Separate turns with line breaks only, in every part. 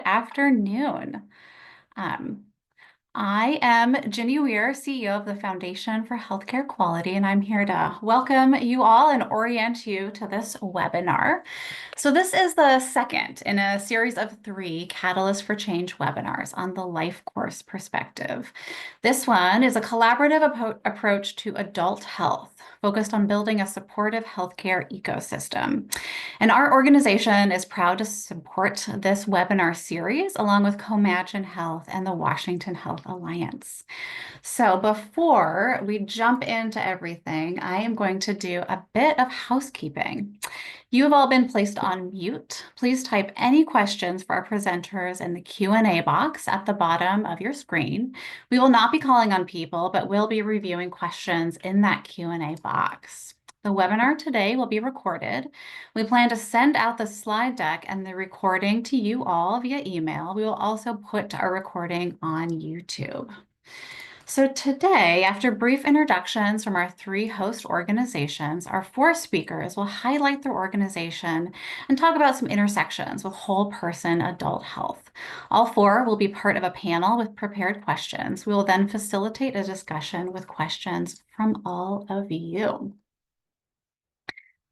Afternoon. Um, I am Ginny Weir, CEO of the Foundation for Healthcare Quality, and I'm here to welcome you all and orient you to this webinar. So this is the second in a series of three Catalyst for Change webinars on the life course perspective. This one is a collaborative approach to adult health, focused on building a supportive healthcare ecosystem. And our organization is proud to support this webinar series along with Comagine Health and the Washington Health Alliance. So before we jump into everything, I am going to do a bit of housekeeping. You have all been placed on mute. Please type any questions for our presenters in the Q&A box at the bottom of your screen. We will not be calling on people, but will be reviewing questions in that Q&A box. The webinar today will be recorded. We plan to send out the slide deck and the recording to you all via email. We will also put our recording on YouTube. So today, after brief introductions from our three host organizations, our four speakers will highlight their organization and talk about some intersections with whole person adult health. All four will be part of a panel with prepared questions. We will then facilitate a discussion with questions from all of you.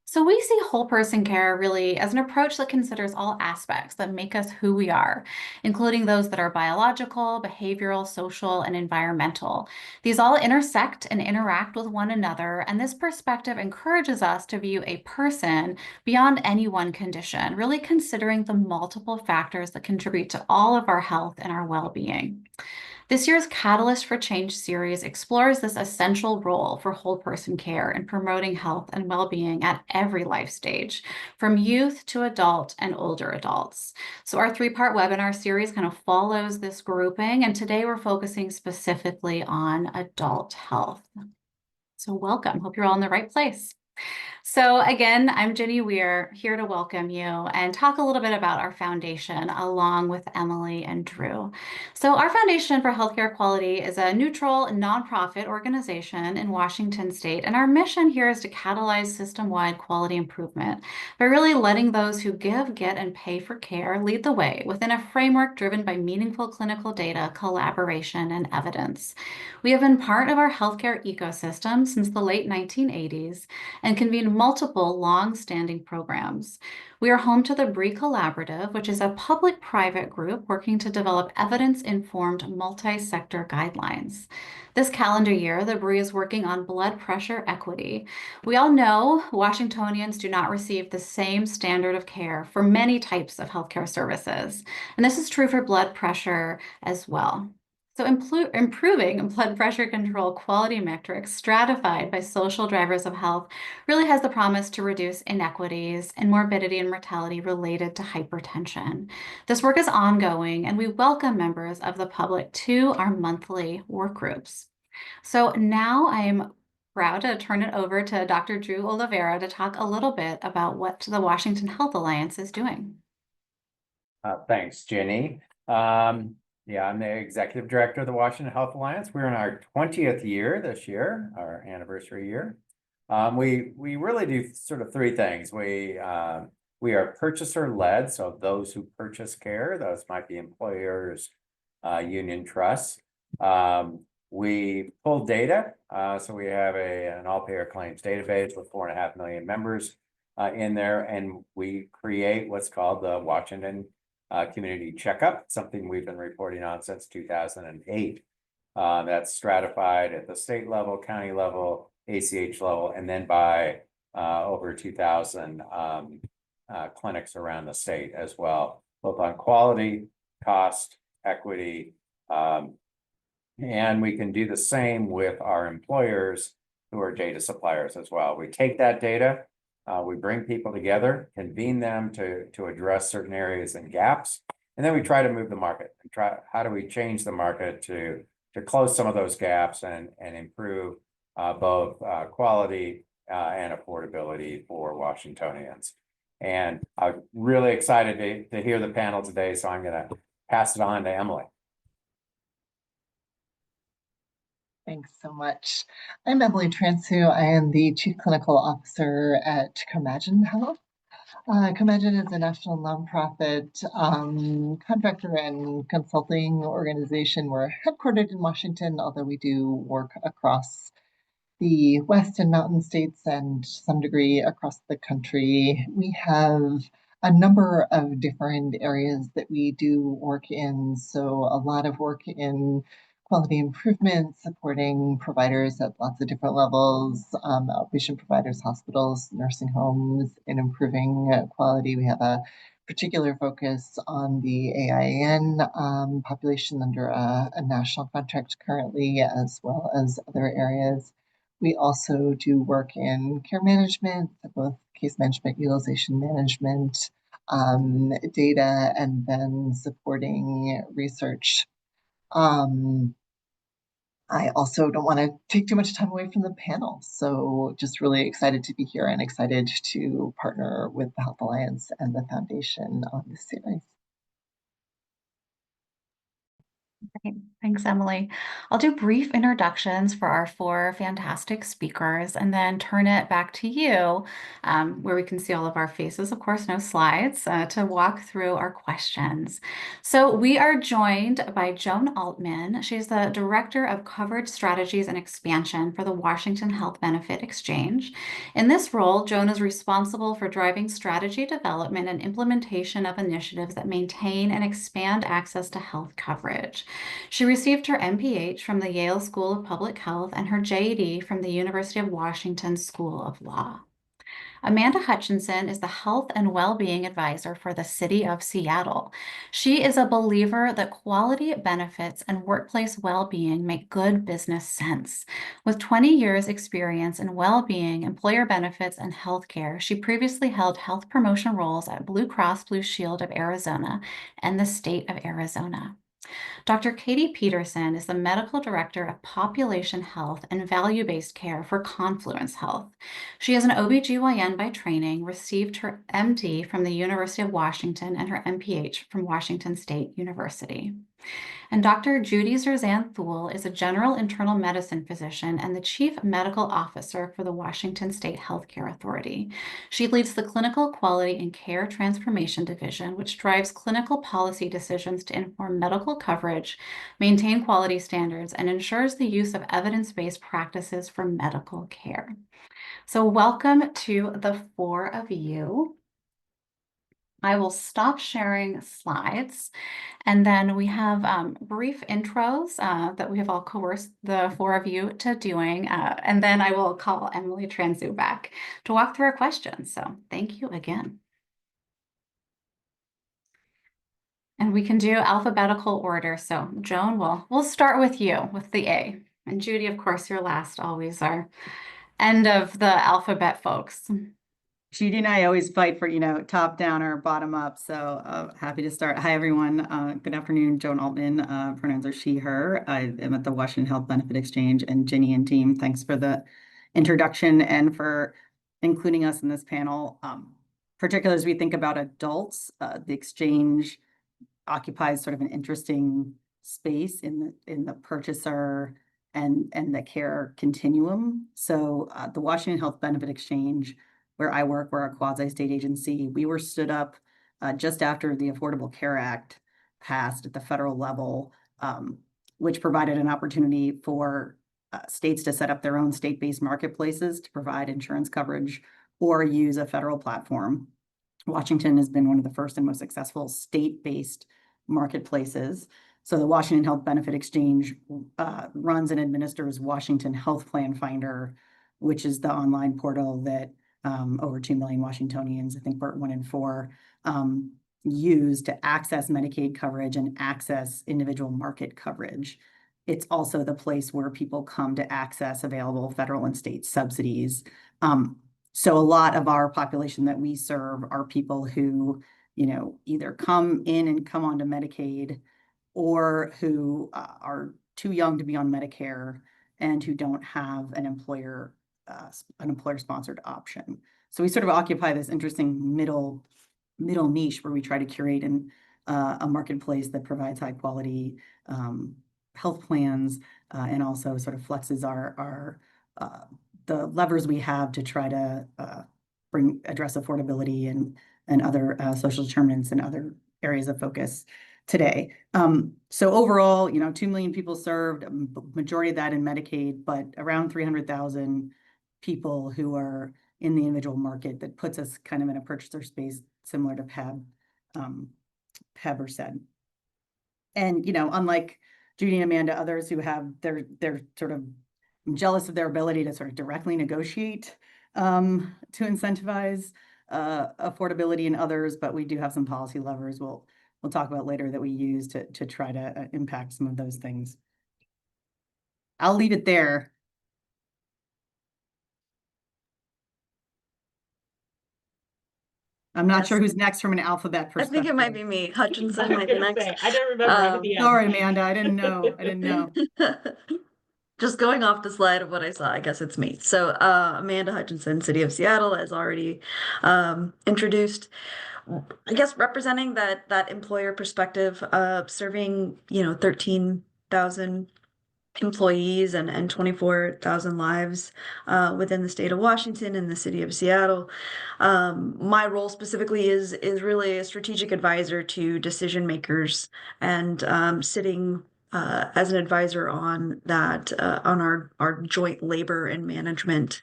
So we see whole person care really as an approach that considers all aspects that make us who we are, including those that are biological, behavioral, social, and environmental. These all intersect and interact with one another, and this perspective encourages us to view a person beyond any one condition, really considering the multiple factors that contribute to all of our health and our well-being. This year's Catalyst for Change series explores this essential role for whole person care in promoting health and well-being at every life stage, from youth to adult and older adults. So our three-part webinar series kind of follows this grouping, and today we're focusing specifically on adult health. So welcome. Hope you're all in the right place. So again, I'm Ginny Weir, here to welcome you and talk a little bit about our foundation along with Emily and Drew. So our Foundation for Healthcare Quality is a neutral nonprofit organization in Washington State, and our mission here is to catalyze system-wide quality improvement by really letting those who give, get, and pay for care lead the way within a framework driven by meaningful clinical data, collaboration, and evidence. We have been part of our healthcare ecosystem since the late 1980s and convene multiple long-standing programs. We are home to the BRIE Collaborative, which is a public-private group working to develop evidence-informed multi-sector guidelines. This calendar year, the BRIE is working on blood pressure equity. We all know Washingtonians do not receive the same standard of care for many types of healthcare services, and this is true for blood pressure as well. So improving blood pressure control quality metrics stratified by social drivers of health really has the promise to reduce inequities and morbidity and mortality related to hypertension. This work is ongoing, and we welcome members of the public to our monthly work groups. So now I'm proud to turn it over to Dr. Drew Oliveira to talk a little bit about what the Washington Health Alliance is doing.
Thanks, Jenny. Yeah, I'm the executive director of the Washington Health Alliance. We're in our 20th year this year, our anniversary year. We really do sort of three things. We are purchaser-led, so those who purchase care, those might be employers, union trusts. We pull data, so we have an all-payer claims database with 4.5 million members in there, and we create what's called the Washington Community Checkup, something we've been reporting on since 2008. That's stratified at the state level, county level, ACH level, and then by over 2,000 clinics around the state as well, both on quality, cost, equity, and we can do the same with our employers who are data suppliers as well. We take that data, we bring people together, convene them to address certain areas and gaps, and then we try to move the market and try how do we change the market to close some of those gaps and improve both quality and affordability for Washingtonians. And I'm really excited to hear the panel today, so I'm going to pass it on to Emily.
Thanks so much. I'm Emily Transu. I am the Chief Clinical Officer at Comagine Health. ComEngine is a national nonprofit contractor and consulting organization. We're headquartered in Washington, although we do work across the West and Mountain States and to some degree across the country. We have a number of different areas that we do work in. So a lot of work in quality improvement, supporting providers at lots of different levels, outpatient providers, hospitals, nursing homes, in improving quality. We have a particular focus on the AIN population under a national contract currently, as well as other areas. We also do work in care management, both case management, utilization management, data, and then supporting research. I also don't want to take too much time away from the panel, so just really excited to be here and excited to partner with the Health Alliance and the Foundation on this series.
Great. Thanks, Emily. I'll do brief introductions for our 4 fantastic speakers and then turn it back to you, where we can see all of our faces, of course, no slides, to walk through our questions. So we are joined by Joan Altman. She's the Director of Coverage Strategies and Expansion for the Washington Health Benefit Exchange. In this role, Joan is responsible for driving strategy development and implementation of initiatives that maintain and expand access to health coverage. She received her MPH from the Yale School of Public Health and her JD from the University of Washington School of Law. Amanda Hutchinson is the Health and Well-Being Advisor for the City of Seattle. She is a believer that quality benefits and workplace well-being make good business sense. With 20 years experience in well-being, employer benefits, and healthcare, she previously held health promotion roles at Blue Cross Blue Shield of Arizona and the state of Arizona. Dr. Katie Peterson is the Medical Director of Population Health and Value-Based Care for Confluence Health. She is an OBGYN by training, received her MD from the University of Washington and her MPH from Washington State University. And Dr. Judy Zerzan Thule is a general internal medicine physician and the Chief Medical Officer for the Washington State Healthcare Authority. She leads the Clinical Quality and Care Transformation Division, which drives clinical policy decisions to inform medical coverage, maintain quality standards, and ensures the use of evidence-based practices for medical care. So welcome to the 4 of you. I will stop sharing slides, and then we have brief intros that we have all coerced the 4 of you to doing, and then I will call Emily Transu back to walk through our questions. So thank you again. And we can do alphabetical order. So Joan, we'll start with you with the A, and Judy, of course, you're last, always our end of the alphabet folks.
Judy and I always fight for, top down or bottom up. So happy to start. Hi, everyone. Good afternoon. Joan Altman. Pronouns are she, her. I am at the Washington Health Benefit Exchange, and Ginny and team, thanks for the introduction and for including us in this panel. Particularly as we think about adults, the exchange occupies sort of an interesting space in the purchaser and the care continuum. So the Washington Health Benefit Exchange, where I work, we're a quasi-state agency. We were stood up just after the Affordable Care Act passed at the federal level, which provided an opportunity for states to set up their own state-based marketplaces to provide insurance coverage or use a federal platform. Washington has been one of the first and most successful state-based marketplaces. So the Washington Health Benefit Exchange runs and administers Washington Health Plan Finder, which is the online portal that over 2 million Washingtonians, I think we're 1 in 4, use to access Medicaid coverage and access individual market coverage. It's also the place where people come to access available federal and state subsidies. So a lot of our population that we serve are people who, either come in and come onto Medicaid, or who are too young to be on Medicare and who don't have an employer-sponsored option. So we sort of occupy this interesting middle niche where we try to curate a marketplace that provides high quality health plans and also sort of flexes the levers we have to try to address affordability and other social determinants and other areas of focus today. So overall, 2 million people served, majority of that in Medicaid, but around 300,000 people who are in the individual market. That puts us kind of in a purchaser space similar to PEB or SED. And, unlike Judy and Amanda, others who have they're sort of, I'm jealous of their ability to sort of directly negotiate to incentivize affordability in others, but we do have some policy levers we'll talk about later that we use to try to impact some of those things. I'll leave it there. I'm not sure who's next from an alphabet
I
perspective.
think it might be me. Hutchinson
I was
might be
gonna
next.
say, I don't remember at the end.
Sorry, Amanda, I didn't know.
Just going off the slide of what I saw, I guess it's me. So Amanda Hutchinson, City of Seattle, as already introduced. I guess representing that employer perspective, serving 13,000 employees and 24,000 lives within the state of Washington and the city of Seattle. My role specifically is really a strategic advisor to decision makers and sitting as an advisor on that on our joint labor and management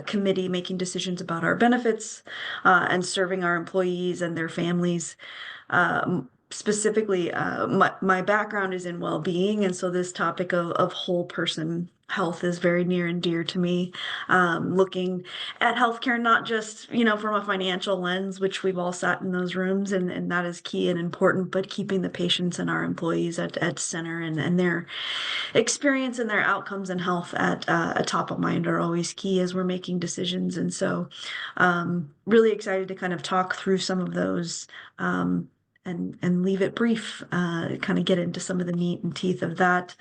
committee, making decisions about our benefits and serving our employees and their families. Specifically, my background is in well-being, and so this topic of whole person health is very near and dear to me. Looking at healthcare, not just from a financial lens, which we've all sat in those rooms, and that is key and important, but keeping the patients and our employees at center, and their experience and their outcomes and health at top of mind are always key as we're making decisions. And so, really excited to kind of talk through some of those. And leave it brief, kind of get into some of the meat and teeth of that.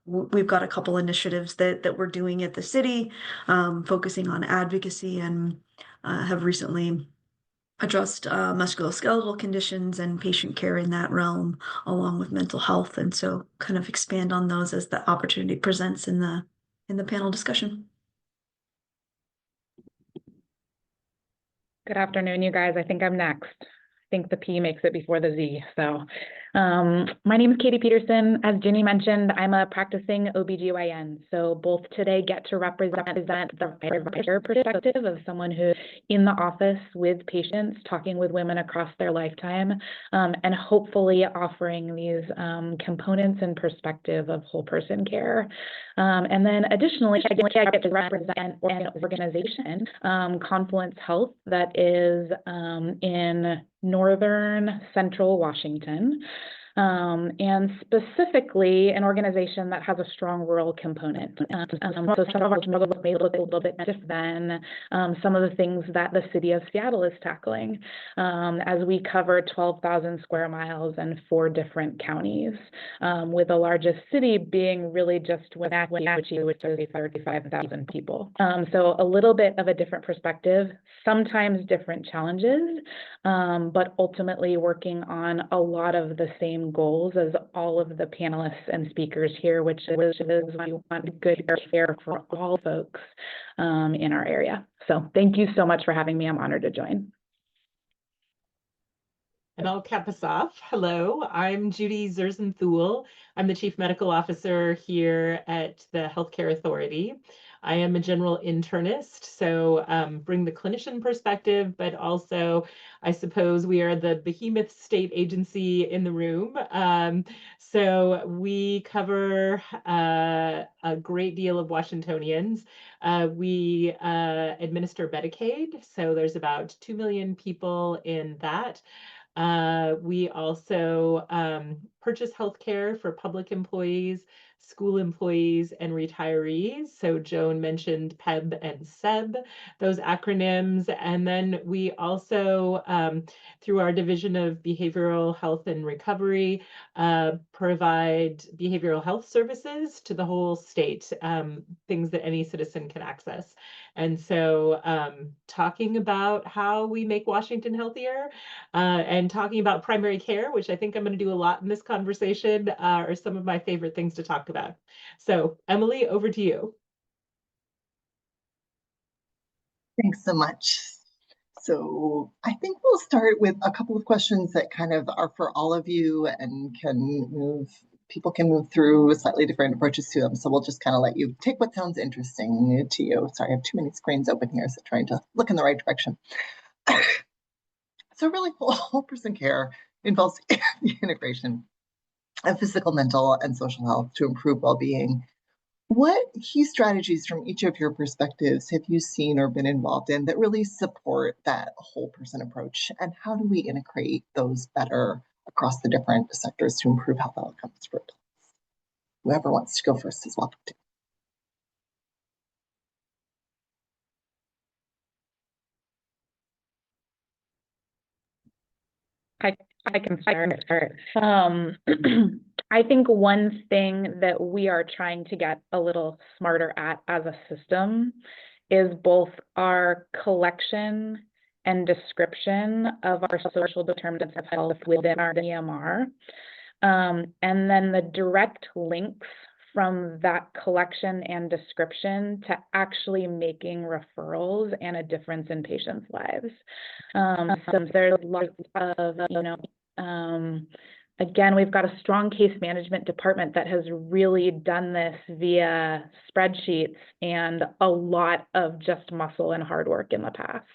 We've got a couple initiatives that we're doing at the city, focusing on advocacy, and have recently addressed musculoskeletal conditions and patient care in that realm, along with mental health. And so kind of expand on those as the opportunity presents in the panel discussion.
Good afternoon, you guys. I think I'm next. I think the P makes it before the Z. So my name is Katie Peterson. As Ginny mentioned, I'm a practicing OBGYN. So both today get to represent the provider perspective of someone who's in the office with patients, talking with women across their lifetime, and hopefully offering these components and perspective of whole person care. And then additionally, I get to represent an organization, Confluence Health, that is in northern central Washington, and specifically an organization that has a strong rural component. So some of our struggles may look a little bit different than some of the things that the city of Seattle is tackling, as we cover 12,000 square miles and 4 different counties, with the largest city being really just Wenatchee, which is 35,000 people. So a little bit of a different perspective, sometimes different challenges, but ultimately working on a lot of the same goals as all of the panelists and speakers here, which is we want good care for all folks in our area. So thank you so much for having me. I'm honored to join.
And I'll cap us off. Hello, I'm Judy Zerzan-Thule. I'm the Chief Medical Officer here at the Healthcare Authority. I am a general internist, so bring the clinician perspective, but also I suppose we are the behemoth state agency in the room. So we cover a great deal of Washingtonians. We administer Medicaid, so there's about 2 million people in that. We also purchase healthcare for public employees, school employees, and retirees. So Joan mentioned PEB and SEB, those acronyms. And then we also, through our Division of Behavioral Health and Recovery, provide behavioral health services to the whole state, things that any citizen can access. And so talking about how we make Washington healthier, and talking about primary care, which I think I'm going to do a lot in this conversation, are some of my favorite things to talk about. So Emily, over to you.
Thanks so much. So I think we'll start with a couple of questions that kind of are for all of you and people can move through slightly different approaches to them. So we'll just kind of let you take what sounds interesting to you. Sorry, I have too many screens open here, so trying to look in the right direction. So really whole person care involves the integration of physical, mental, and social health to improve well-being. What key strategies from each of your perspectives have you seen or been involved in that really support that whole person approach? And how do we integrate those better across the different sectors to improve health outcomes for adults? Whoever wants to go first is welcome to.
I can start. I think one thing that we are trying to get a little smarter at as a system is both our collection and description of our social determinants of health within our EMR, and then the direct links from that collection and description to actually making referrals and a difference in patients' lives. So there's lots of, again, we've got a strong case management department that has really done this via spreadsheets and a lot of just muscle and hard work in the past.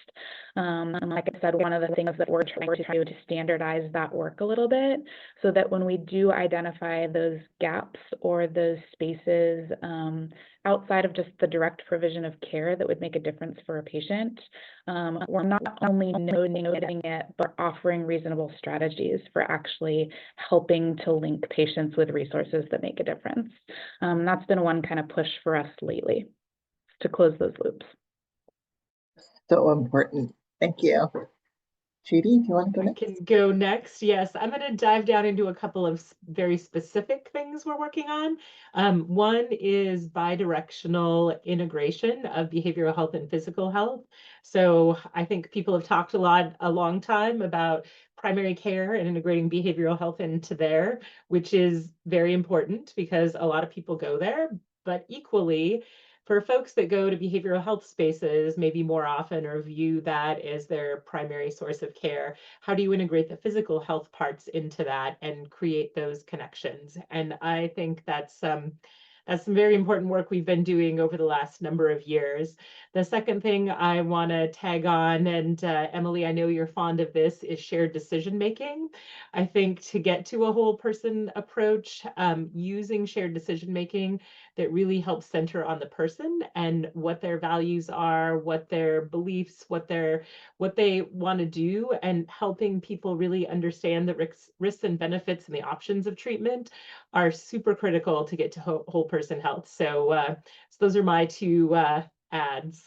And like I said, one of the things that we're trying to do to standardize that work a little bit so that when we do identify those gaps or those spaces outside of just the direct provision of care that would make a difference for a patient, we're not only noting it, but offering reasonable strategies for actually helping to link patients with resources that make a difference. That's been one kind of push for us lately to close those loops.
So important. Thank you. Judy, do you want to go next?
I can go next. Yes, I'm going to dive down into a couple of very specific things we're working on. One is bidirectional integration of behavioral health and physical health. So I think people have talked a long time about primary care and integrating behavioral health into there, which is very important because a lot of people go there, but equally, for folks that go to behavioral health spaces, maybe more often or view that as their primary source of care, how do you integrate the physical health parts into that and create those connections? And I think that's some very important work we've been doing over the last number of years. The second thing I want to tag on, and Emily, I know you're fond of this, is shared decision making. I think to get to a whole person approach, using shared decision making that really helps center on the person and what their values are, what their beliefs, what they want to do, and helping people really understand the risks and benefits and the options of treatment are super critical to get to whole person health. So, so those are my two ads.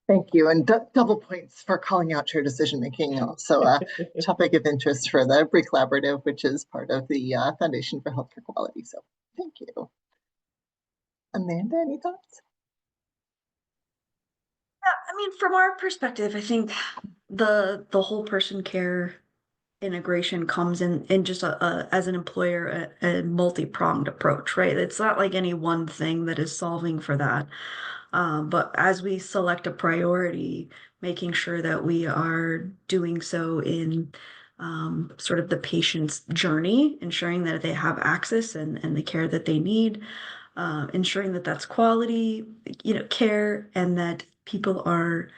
Thank you. And double points for calling out shared decision making. Also a topic of interest for the BRIE Collaborative, which is part of the Foundation for Healthcare Quality. So thank you. Amanda, any thoughts?
Yeah, I mean, from our perspective, I think the whole person care integration comes in just as an employer a multi-pronged approach, right? It's not like any one thing that is solving for that. But as we select a priority, making sure that we are doing so in sort of the patient's journey, ensuring that they have access and the care that they need, ensuring that that's quality, care, and that people are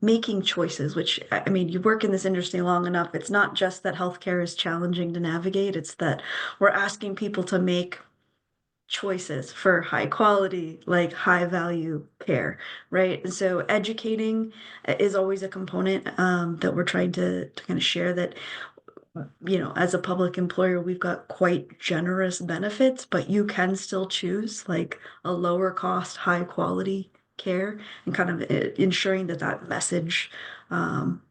making choices, which, I mean, you work in this industry long enough. It's not just that healthcare is challenging to navigate, it's that we're asking people to make choices for high quality, like high value care, right? And so educating is always a component that we're trying to kind of share that, as a public employer, we've got quite generous benefits, but you can still choose like a lower cost, high quality care, and kind of ensuring that message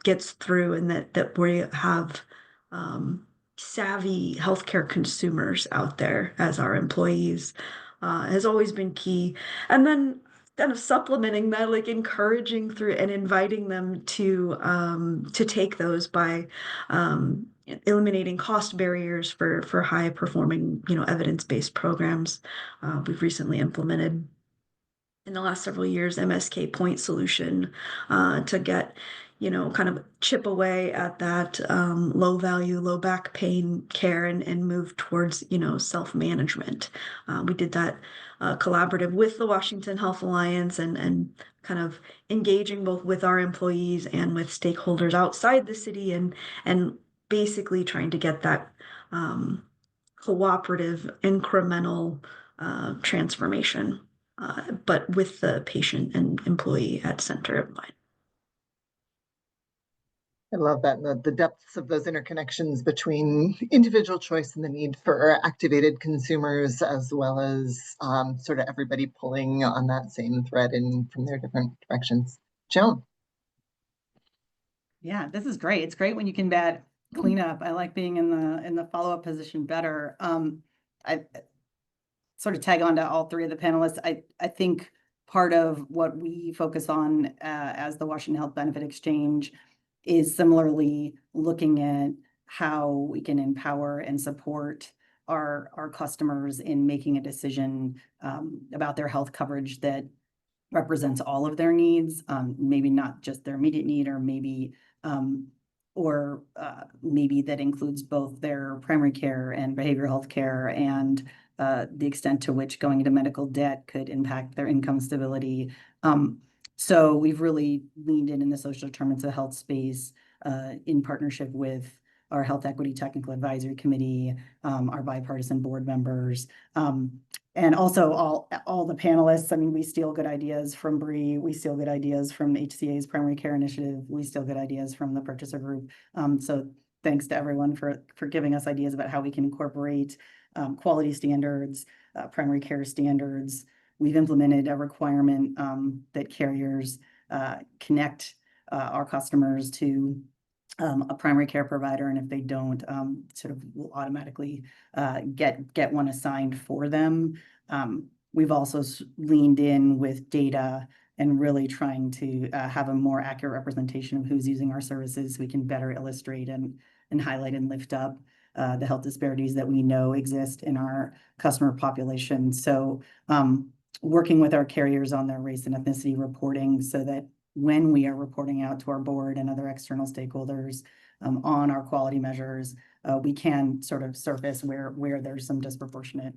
gets through, and that we have savvy healthcare consumers out there as our employees has always been key. And then kind of supplementing that, like encouraging through and inviting them to take those by eliminating cost barriers for high performing, evidence-based programs. We've recently implemented in the last several years, MSK Point solution to get, kind of chip away at that low value, low back pain care and move towards, self-management. We did that collaborative with the Washington Health Alliance and kind of engaging both with our employees and with stakeholders outside the city and basically trying to get that cooperative, incremental transformation, but with the patient and employee at center of mind.
I love that, the depths of those interconnections between individual choice and the need for activated consumers, as well as sort of everybody pulling on that same thread and from their different directions. Joan.
Yeah, this is great. It's great when you can clean up. I like being in the follow-up position better. I sort of tag on to all three of the panelists. I think part of what we focus on as the Washington Health Benefit Exchange is similarly looking at how we can empower and support our customers in making a decision about their health coverage that represents all of their needs, maybe not just their immediate need, or maybe that includes both their primary care and behavioral health care, and the extent to which going into medical debt could impact their income stability. So we've really leaned in the social determinants of health space in partnership with our Health Equity Technical Advisory Committee, our bipartisan board members, and also all the panelists. I mean, we steal good ideas from Bree, we steal good ideas from HCA's Primary Care Initiative, we steal good ideas from the purchaser group. So thanks to everyone for giving us ideas about how we can incorporate quality standards, primary care standards. We've implemented a requirement that carriers connect our customers to a primary care provider, and if they don't, sort of will automatically get one assigned for them. We've also leaned in with data and really trying to have a more accurate representation of who's using our services, so we can better illustrate and highlight and lift up the health disparities that we know exist in our customer population. So working with our carriers on their race and ethnicity reporting, so that when we are reporting out to our board and other external stakeholders on our quality measures, we can sort of surface where there's some disproportionate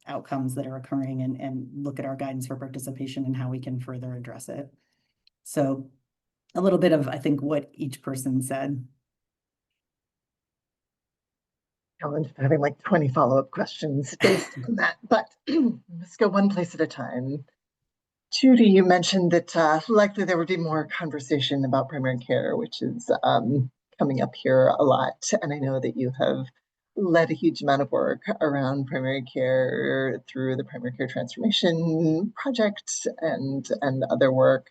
outcomes that are occurring, and look at our guidance for participation and how we can further address it. So a little bit of, I think, what each person said.
Challenge having like 20 follow-up questions based on that, but let's go one place at a time. Judy, you mentioned that likely there would be more conversation about primary care, which is coming up here a lot. And I know that you have led a huge amount of work around primary care through the Primary Care Transformation Project and other work.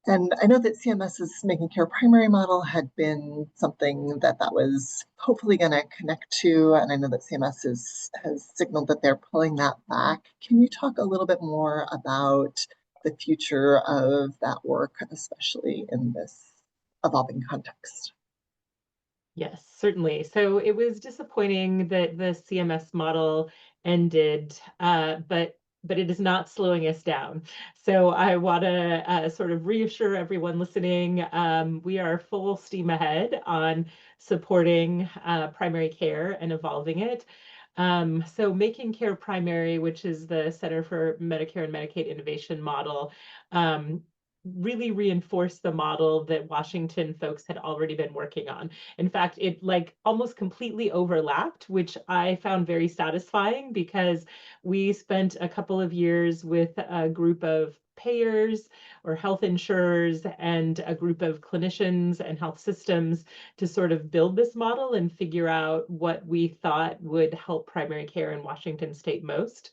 And I know that CMS's Making Care Primary model had been something that was hopefully going to connect to, and I know that CMS has signaled that they're pulling that back. Can you talk a little bit more about the future of that work, especially in this evolving context?
Yes, certainly. So it was disappointing that the CMS model ended, but it is not slowing us down. So I want to sort of reassure everyone listening, we are full steam ahead on supporting primary care and evolving it. So Making Care Primary, which is the Center for Medicare and Medicaid Innovation model, really reinforced the model that Washington folks had already been working on. In fact, it like almost completely overlapped, which I found very satisfying, because we spent a couple of years with a group of payers or health insurers and a group of clinicians and health systems to sort of build this model and figure out what we thought would help primary care in Washington state most.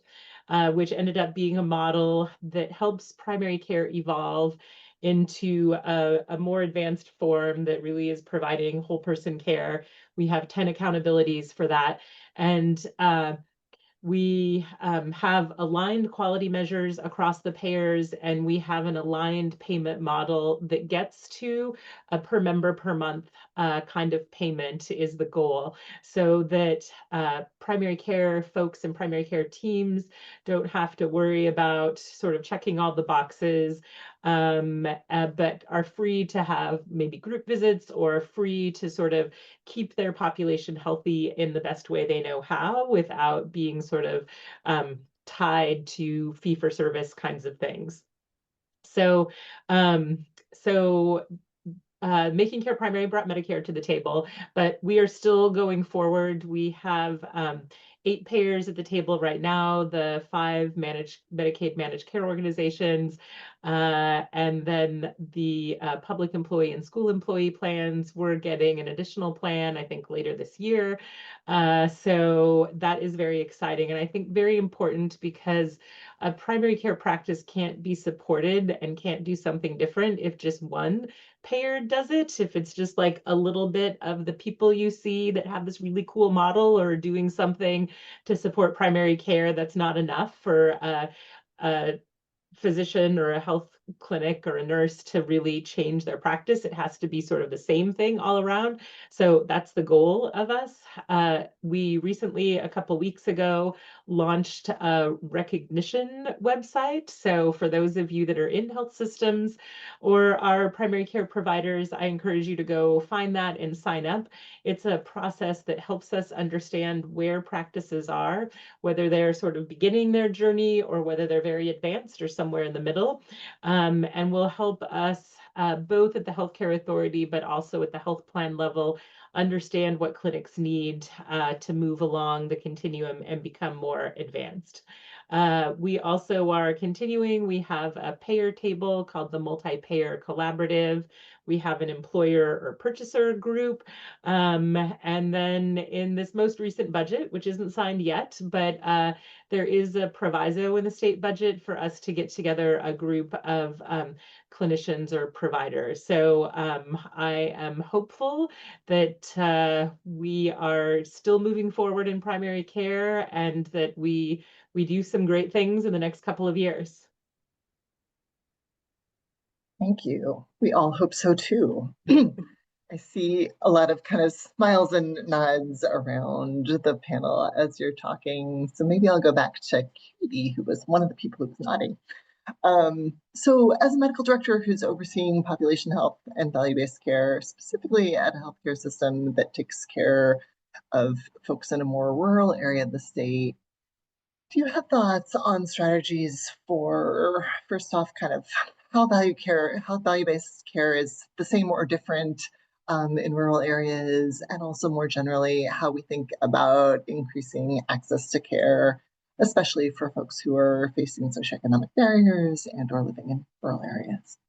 Which ended up being a model that helps primary care evolve into a more advanced form that really is providing whole person care. We have 10 accountabilities for that. And we have aligned quality measures across the payers, and we have an aligned payment model that gets to a per member per month kind of payment is the goal, so that primary care folks and primary care teams don't have to worry about sort of checking all the boxes, but are free to have maybe group visits or free to sort of keep their population healthy in the best way they know how without being sort of tied to fee-for-service kinds of things. So, Making Care Primary brought Medicare to the table, but we are still going forward. We have 8 payers at the table right now, the 5 Medicaid managed care organizations, and then the public employee and school employee plans. We're getting an additional plan, I think, later this year. So that is very exciting, and I think very important, because a primary care practice can't be supported and can't do something different if just one payer does it. If it's just like a little bit of the people you see that have this really cool model or doing something to support primary care, that's not enough for a physician or a health clinic or a nurse to really change their practice. It has to be sort of the same thing all around. So that's the goal of us. We recently, a couple weeks ago, launched a recognition website. So for those of you that are in health systems or are primary care providers, I encourage you to go find that and sign up. It's a process that helps us understand where practices are, whether they're sort of beginning their journey or whether they're very advanced or somewhere in the middle, and will help us both at the Healthcare Authority, but also at the health plan level, understand what clinics need to move along the continuum and become more advanced. We also are continuing. We have a payer table called the Multi-Payer Collaborative. We have an employer or purchaser group. And then in this most recent budget, which isn't signed yet, but there is a proviso in the state budget for us to get together a group of clinicians or providers. So I am hopeful that we are still moving forward in primary care and that we do some great things in the next couple of years.
Thank you. We all hope so too. I see a lot of kind of smiles and nods around the panel as you're talking. So maybe I'll go back to Katie, who was one of the people who was nodding. So as a medical director who's overseeing population health and value-based care, specifically at a healthcare system that takes care of folks in a more rural area of the state, do you have thoughts on strategies for, first off, kind of how value-based care is the same or different in rural areas, and also more generally, how we think about increasing access to care, especially for folks who are facing socioeconomic barriers and or living in rural areas?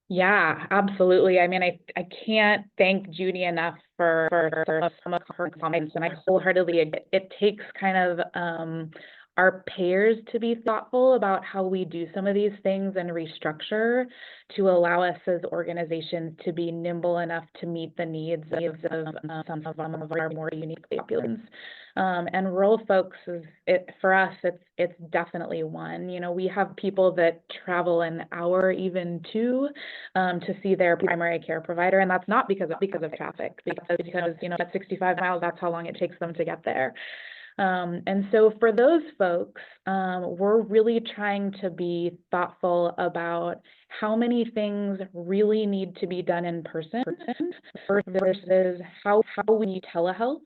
Yeah, absolutely. I mean, I can't thank Judy enough for some of her comments, and I wholeheartedly agree. It takes kind of our payers to be thoughtful about how we do some of these things and restructure to allow us as organizations to be nimble enough to meet the needs of some of our more unique populations. And rural folks, for us, it's definitely one. You know, we have people that travel an hour, even two, to see their primary care provider, and that's not because of traffic, because you know, at 65 miles, that's how long it takes them to get there. And so for those folks, we're really trying to be thoughtful about how many things really need to be done in person versus how we need telehealth,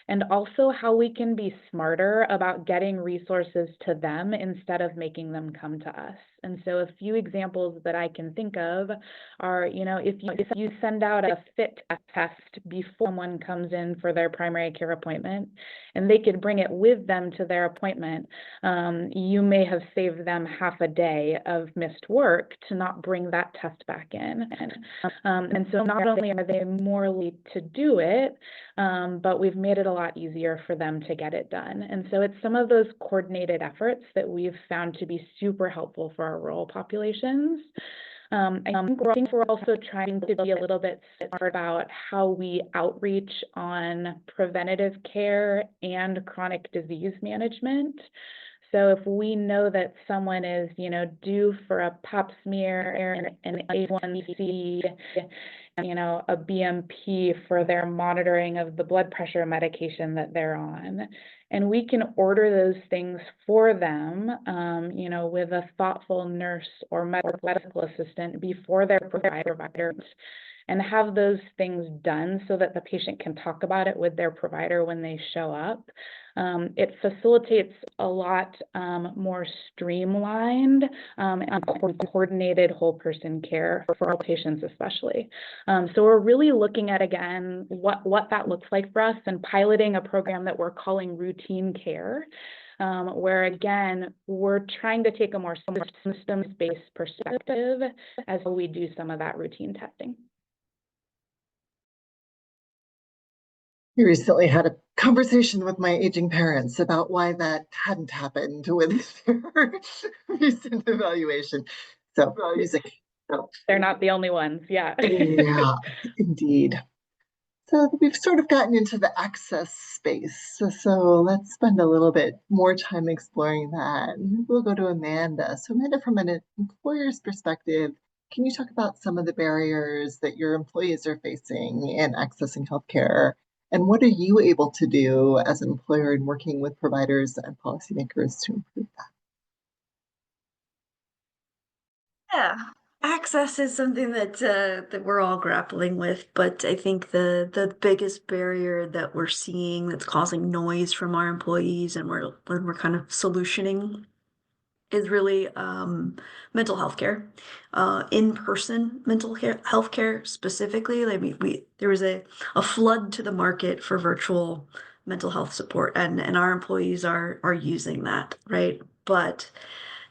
and also how we can be smarter about getting resources to them instead of making them come to us. And so a few examples that I can think of are, you know, if you send out a fit test before someone comes in for their primary care appointment, and they could bring it with them to their appointment, you may have saved them half a day of missed work to not bring that test back in. And so not only are they more likely to do it, but we've made it a lot easier for them to get it done. And so it's some of those coordinated efforts that we've found to be super helpful for our rural populations. I think we're also trying to be a little bit smart about how we outreach on preventative care and chronic disease management. So if we know that someone is, you know, due for a pap smear and an A1C, you know, a BMP for their monitoring of the blood pressure medication that they're on. And we can order those things for them, you know, with a thoughtful nurse or medical assistant before their provider, and have those things done so that the patient can talk about it with their provider when they show up. It facilitates a lot more streamlined and coordinated whole person care for our patients especially. So we're really looking at, again, what that looks like for us and piloting a program that we're calling routine care, where again, we're trying to take a more systems-based perspective as we do some of that routine testing.
I recently had a conversation with my aging parents about why that hadn't happened with their recent evaluation. So music.
They're not the only ones, yeah.
Yeah, indeed. So we've sort of gotten into the access space. So let's spend a little bit more time exploring that. And we'll go to Amanda. So Amanda, from an employer's perspective, can you talk about some of the barriers that your employees are facing in accessing healthcare? And what are you able to do as an employer in working with providers and policymakers to improve that?
Yeah, access is something that we're all grappling with, but I think the biggest barrier that we're seeing that's causing noise from our employees and we're kind of solutioning is really mental health care, in-person health care specifically. Like there was a flood to the market for virtual mental health support, and our employees are using that, right? But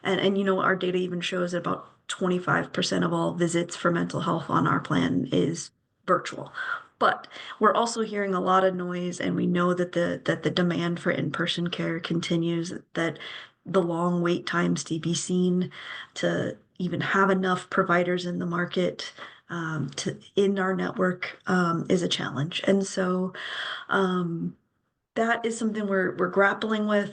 and you know, our data even shows that about 25% of all visits for mental health on our plan is virtual. But we're also hearing a lot of noise, and we know that the demand for in-person care continues, that the long wait times to be seen, to even have enough providers in the market in our network is a challenge. And so that is something we're grappling with.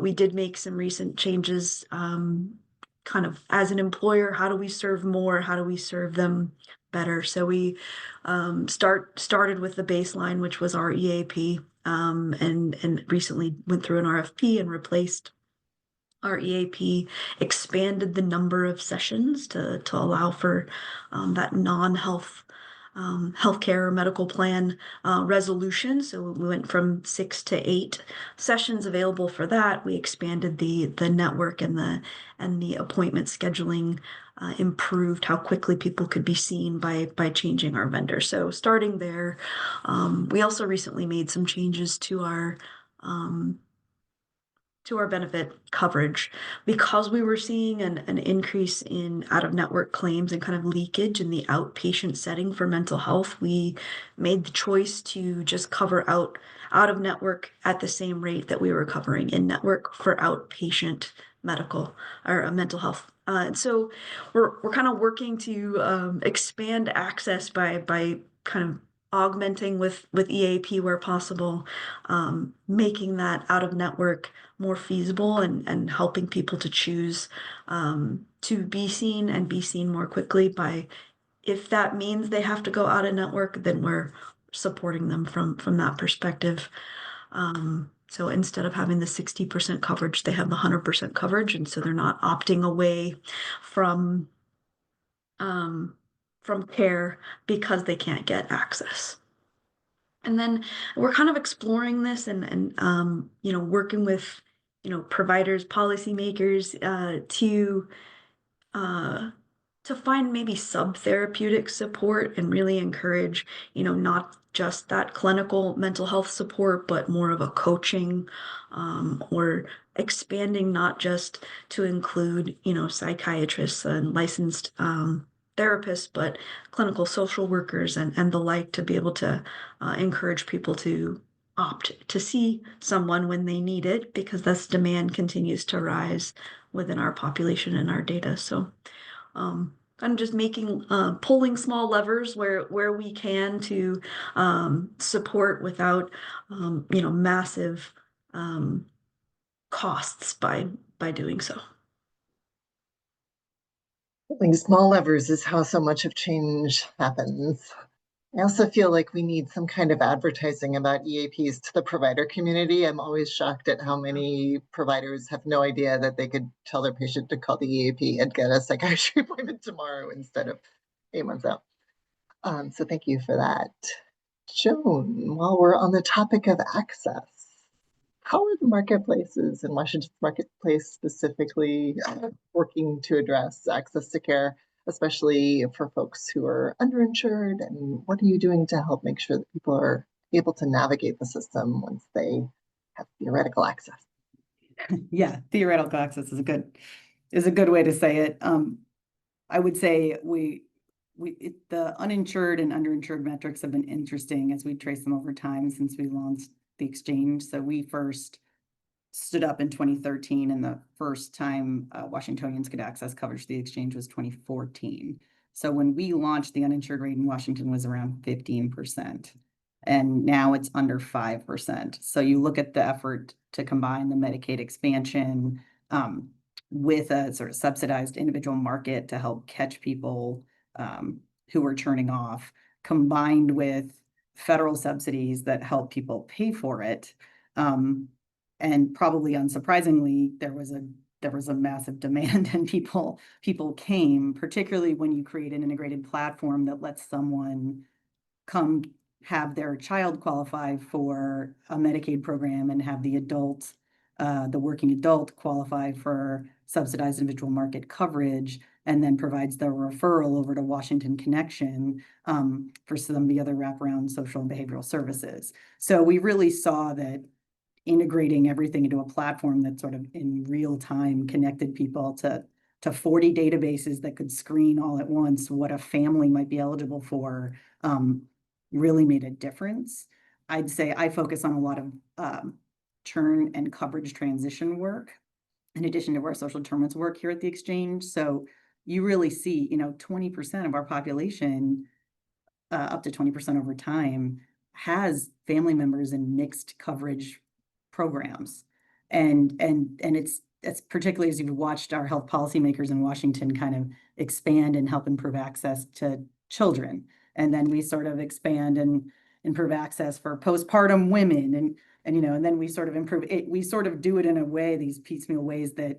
We did make some recent changes, kind of as an employer. How do we serve more? How do we serve them better? So we started with the baseline, which was our EAP, and recently went through an RFP and replaced our EAP, expanded the number of sessions to allow for that non-health healthcare or medical plan resolution. So we went from 6 to 8 sessions available for that. We expanded the network and the appointment scheduling, improved how quickly people could be seen by changing our vendor. So starting there, we also recently made some changes to our benefit coverage because we were seeing an increase in out-of-network claims and kind of leakage in the outpatient setting for mental health. We made the choice to just cover out-of-network at the same rate that we were covering in-network for outpatient medical or mental health. And so we're kind of working to expand access by kind of augmenting with EAP where possible, making that out-of-network more feasible and helping people to choose to be seen and be seen more quickly. If that means they have to go out of network, then we're supporting them from that perspective. So instead of having the 60% coverage, they have the 100% coverage, and so they're not opting away from care because they can't get access. And then we're kind of exploring this and you know, working with, you know, providers, policymakers to find maybe sub-therapeutic support and really encourage, you know, not just that clinical mental health support, but more of a coaching or expanding not just to include, you know, psychiatrists and licensed therapists, but clinical social workers and the like, to be able to encourage people to opt to see someone when they need it, because this demand continues to rise within our population and our data. So I'm just pulling small levers where we can to support without you know, massive costs by doing so.
Pulling small levers is how so much of change happens. I also feel like we need some kind of advertising about EAPs to the provider community. I'm always shocked at how many providers have no idea that they could tell their patient to call the EAP and get a psychiatry appointment tomorrow instead of 8 months out. So thank you for that. Joan, while we're on the topic of access, how are the marketplaces in Washington's marketplace specifically working to address access to care, especially for folks who are underinsured? And what are you doing to help make sure that people are able to navigate the system once they have theoretical access?
Yeah, theoretical access is a good way to say it. I would say the uninsured and underinsured metrics have been interesting as we trace them over time since we launched the exchange. So we first stood up in 2013, and the first time Washingtonians could access coverage to the exchange was 2014. So when we launched, the uninsured rate in Washington was around 15%, and now it's under 5%. So you look at the effort to combine the Medicaid expansion with a sort of subsidized individual market to help catch people who are turning off, combined with federal subsidies that help people pay for it. And probably unsurprisingly, there was a massive demand and people came, particularly when you create an integrated platform that lets someone come have their child qualify for a Medicaid program and have the working adult qualify for subsidized individual market coverage, and then provides the referral over to Washington Connection for some of the other wraparound social and behavioral services. So we really saw that integrating everything into a platform that sort of in real time connected people to 40 databases that could screen all at once what a family might be eligible for really made a difference. I'd say I focus on a lot of churn and coverage transition work in addition to our social determinants work here at the exchange. So you really see, 20% of our population, up to 20% over time, has family members in mixed coverage programs. And it's particularly as you've watched our health policymakers in Washington kind of expand and help improve access to children. And then we sort of expand and improve access for postpartum women and then we sort of improve it. We sort of do it in a way, these piecemeal ways that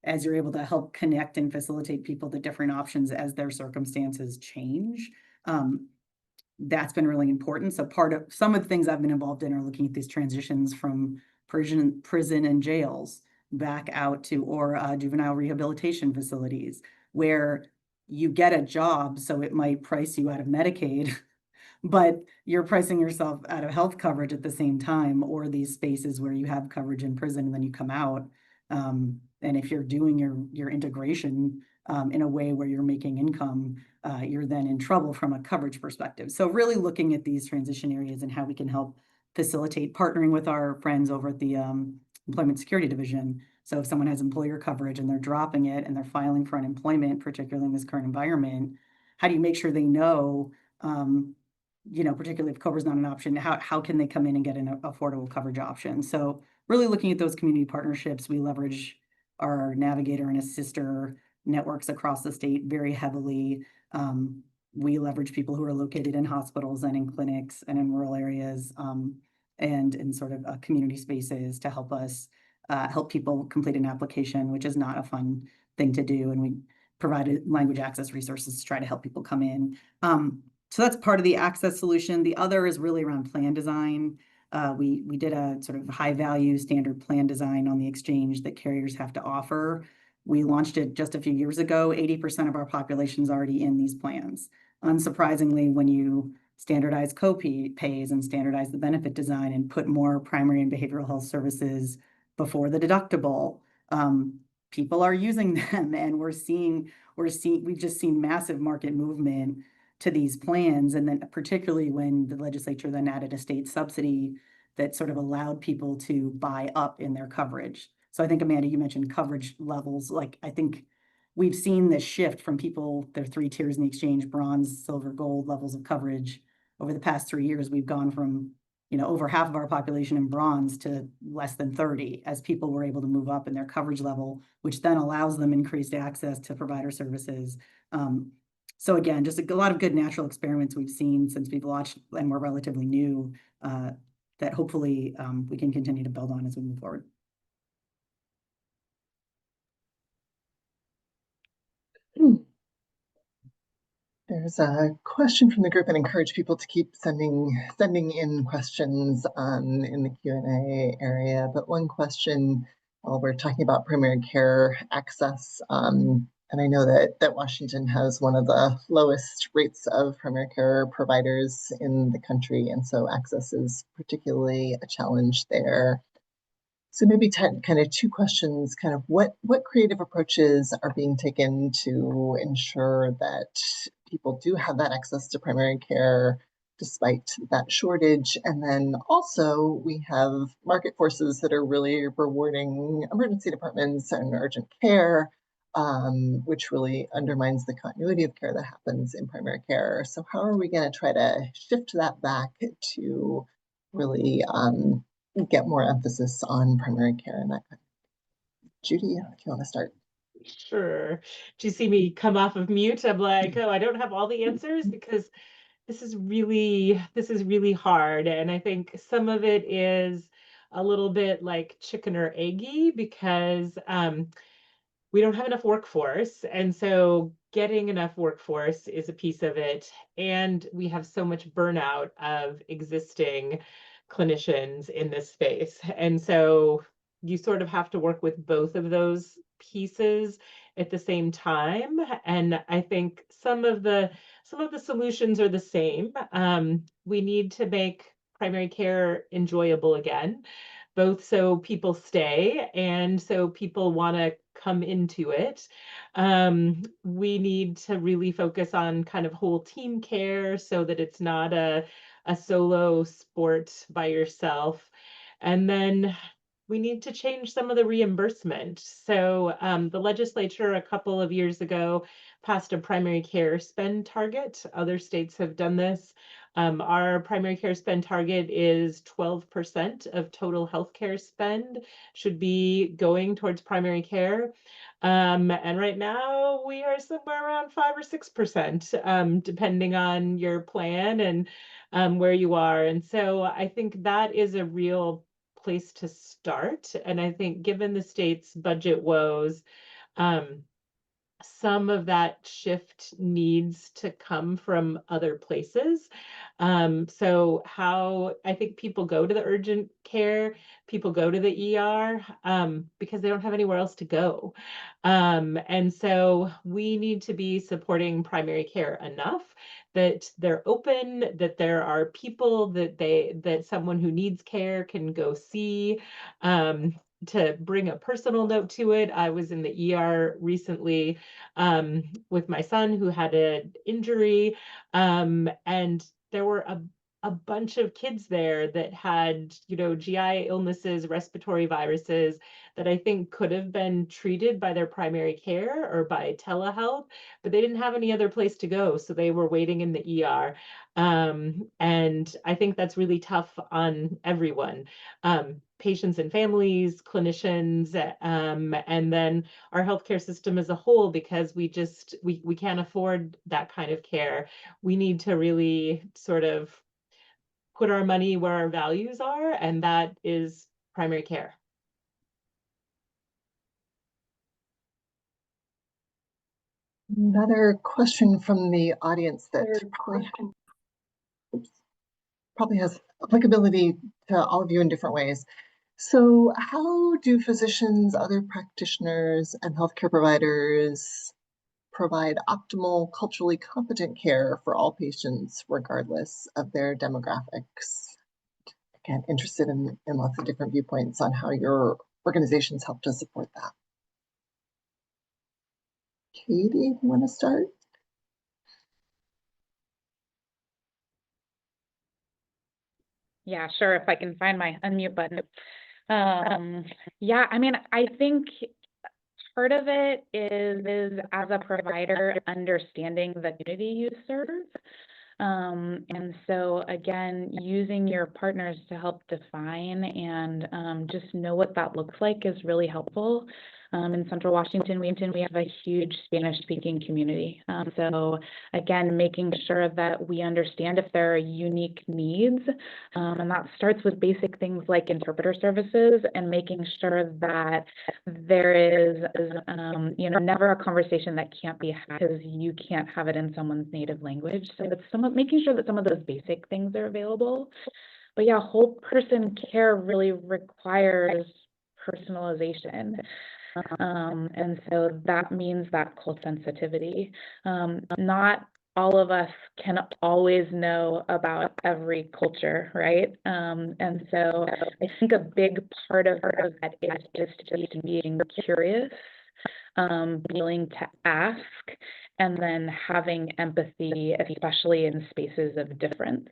as you're able to help connect and facilitate people to different options as their circumstances change. That's been really important. So some of the things I've been involved in are looking at these transitions from prison and jails back out to juvenile rehabilitation facilities where you get a job, so it might price you out of Medicaid, but you're pricing yourself out of health coverage at the same time, or these spaces where you have coverage in prison and then you come out. And if you're doing your integration in a way where you're making income, you're then in trouble from a coverage perspective. So really looking at these transition areas and how we can help facilitate partnering with our friends over at the Employment Security Division. So if someone has employer coverage and they're dropping it and they're filing for unemployment, particularly in this current environment, how do you make sure they know, particularly if COBRA is not an option, how can they come in and get an affordable coverage option? So really looking at those community partnerships, we leverage our Navigator and Assister networks across the state very heavily. We leverage people who are located in hospitals and in clinics and in rural areas and in sort of community spaces to help us help people complete an application, which is not a fun thing to do. And we provide language access resources to try to help people come in. So that's part of the access solution. The other is really around plan design. We did a sort of high value standard plan design on the exchange that carriers have to offer. We launched it just a few years ago. 80% of our population is already in these plans. Unsurprisingly, when you standardize co-pays and standardize the benefit design and put more primary and behavioral health services before the deductible, people are using them, and we've just seen massive market movement to these plans. And then particularly when the legislature then added a state subsidy that sort of allowed people to buy up in their coverage. So I think, Amanda, you mentioned coverage levels. I think we've seen this shift from people, there are 3 tiers in the exchange: bronze, silver, gold levels of coverage. Over the past 3 years, we've gone from, over half of our population in bronze to less than 30 as people were able to move up in their coverage level, which then allows them increased access to provider services. So again, just a lot of good natural experiments we've seen since we've launched, and we're relatively new, that hopefully we can continue to build on as we move forward.
There's a question from the group and encourage people to keep sending in questions in the Q&A area. But one question while we're talking about primary care access, and I know that Washington has one of the lowest rates of primary care providers in the country, and so access is particularly a challenge there. So maybe kind of two questions, kind of what creative approaches are being taken to ensure that people do have that access to primary care despite that shortage? And then also we have market forces that are really rewarding emergency departments and urgent care, which really undermines the continuity of care that happens in primary care. So how are we going to try to shift that back to really get more emphasis on primary care and that kind of. Judy, if you want to start.
Sure. Do you see me come off of mute? I'm like, oh, I don't have all the answers because this is really hard. And I think some of it is a little bit like chicken or eggy because we don't have enough workforce. And so getting enough workforce is a piece of it. And we have so much burnout of existing clinicians in this space. And so you sort of have to work with both of those pieces at the same time. And I think some of the solutions are the same. We need to make primary care enjoyable again, both so people stay and so people want to come into it. We need to really focus on kind of whole team care so that it's not a solo sport by yourself. And then we need to change some of the reimbursement. So the legislature a couple of years ago passed a primary care spend target. Other states have done this. Our primary care spend target is 12% of total healthcare spend should be going towards primary care. And right now we are somewhere around 5 or 6%, depending on your plan and where you are. And so I think that is a real place to start. And I think given the state's budget woes, some of that shift needs to come from other places. So how I think people go to the urgent care, people go to the ER because they don't have anywhere else to go. And so we need to be supporting primary care enough that they're open, that there are people that someone who needs care can go see. To bring a personal note to it, I was in the ER recently with my son who had an injury, and there were a bunch of kids there that had, GI illnesses, respiratory viruses that I think could have been treated by their primary care or by telehealth, but they didn't have any other place to go. So they were waiting in the ER. And I think that's really tough on everyone, patients and families, clinicians, and then our healthcare system as a whole, because we can't afford that kind of care. We need to really sort of put our money where our values are, and that is primary care.
Another question from the audience that probably has applicability to all of you in different ways. So how do physicians, other practitioners, and healthcare providers provide optimal, culturally competent care for all patients, regardless of their demographics? Again, interested in lots of different viewpoints on how your organizations help to support that. Katie, you want to start?
Yeah, sure. If I can find my unmute button. Yeah, I mean, I think part of it is as a provider, understanding the community you serve. And so again, using your partners to help define and just know what that looks like is really helpful. In Central Washington, we have a huge Spanish-speaking community. So again, making sure that we understand if there are unique needs, and that starts with basic things like interpreter services and making sure that there is, never a conversation that can't be had because you can't have it in someone's native language. So it's making sure that some of those basic things are available. But yeah, whole person care really requires personalization. And so that means that cult sensitivity. Not all of us can always know about every culture, right? And so I think a big part of that is just being curious, willing to ask, and then having empathy, especially in spaces of difference.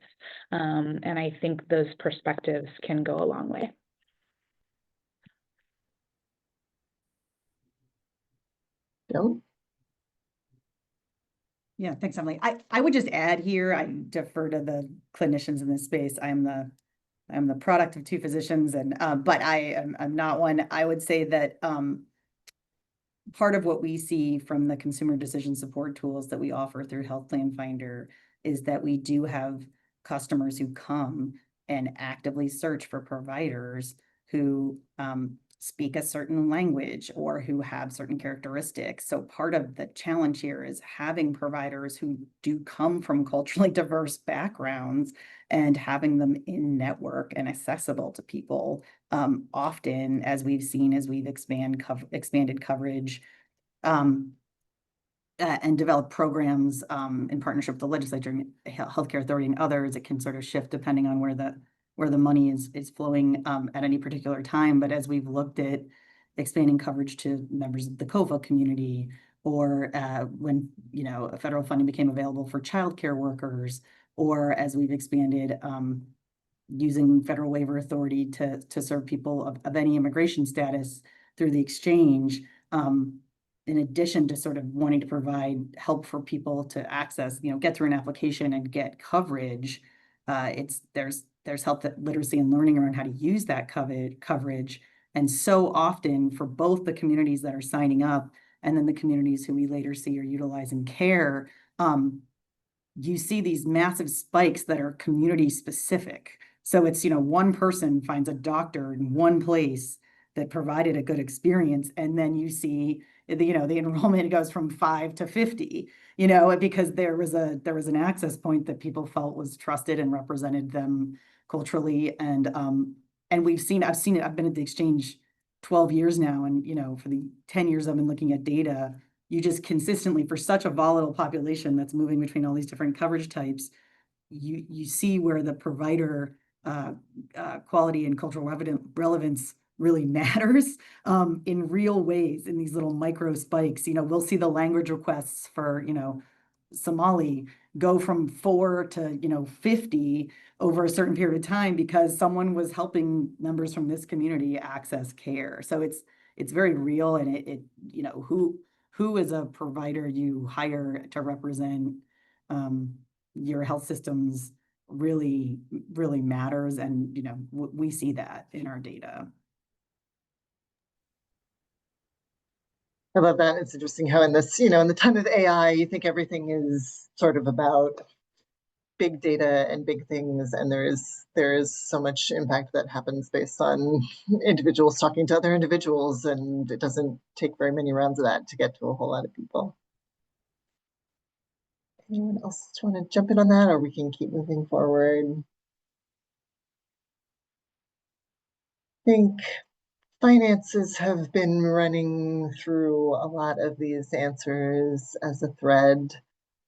And I think those perspectives can go a long way.
Joan?
Yeah, thanks, Emily. I would just add here, I defer to the clinicians in this space. I'm the product of two physicians, and but I'm not one. I would say that part of what we see from the consumer decision support tools that we offer through Health Plan Finder is that we do have customers who come and actively search for providers who speak a certain language or who have certain characteristics. So part of the challenge here is having providers who do come from culturally diverse backgrounds and having them in network and accessible to people. Often, as we've seen, as we've expanded coverage and develop programs in partnership with the legislature, and healthcare authority, and others, it can sort of shift depending on where the money is flowing at any particular time. But as we've looked at expanding coverage to members of the COVA community, or when federal funding became available for childcare workers, or as we've expanded using federal waiver authority to serve people of any immigration status through the exchange, in addition to sort of wanting to provide help for people to access, get through an application and get coverage, there's health literacy and learning around how to use that coverage. And so often for both the communities that are signing up and then the communities who we later see are utilizing care, you see these massive spikes that are community specific. So it's, one person finds a doctor in one place that provided a good experience, and then you see the enrollment goes from 5 to 50, because there was an access point that people felt was trusted and represented them culturally. And I've seen it. I've been at the exchange 12 years now, and for the 10 years I've been looking at data, you just consistently, for such a volatile population that's moving between all these different coverage types, you see where the provider quality and cultural relevance really matters in real ways, in these little micro spikes. We'll see the language requests for, Somali go from 4 to, 50 over a certain period of time because someone was helping members from this community access care. So it's very real, and it who is a provider you hire to represent your health systems really matters. And, we see that in our data.
I love that. It's interesting how in this, in the time of AI, you think everything is sort of about big data and big things, and there is so much impact that happens based on individuals talking to other individuals, and it doesn't take very many rounds of that to get to a whole lot of people. Anyone else want to jump in on that, or we can keep moving forward? I think finances have been running through a lot of these answers as a thread.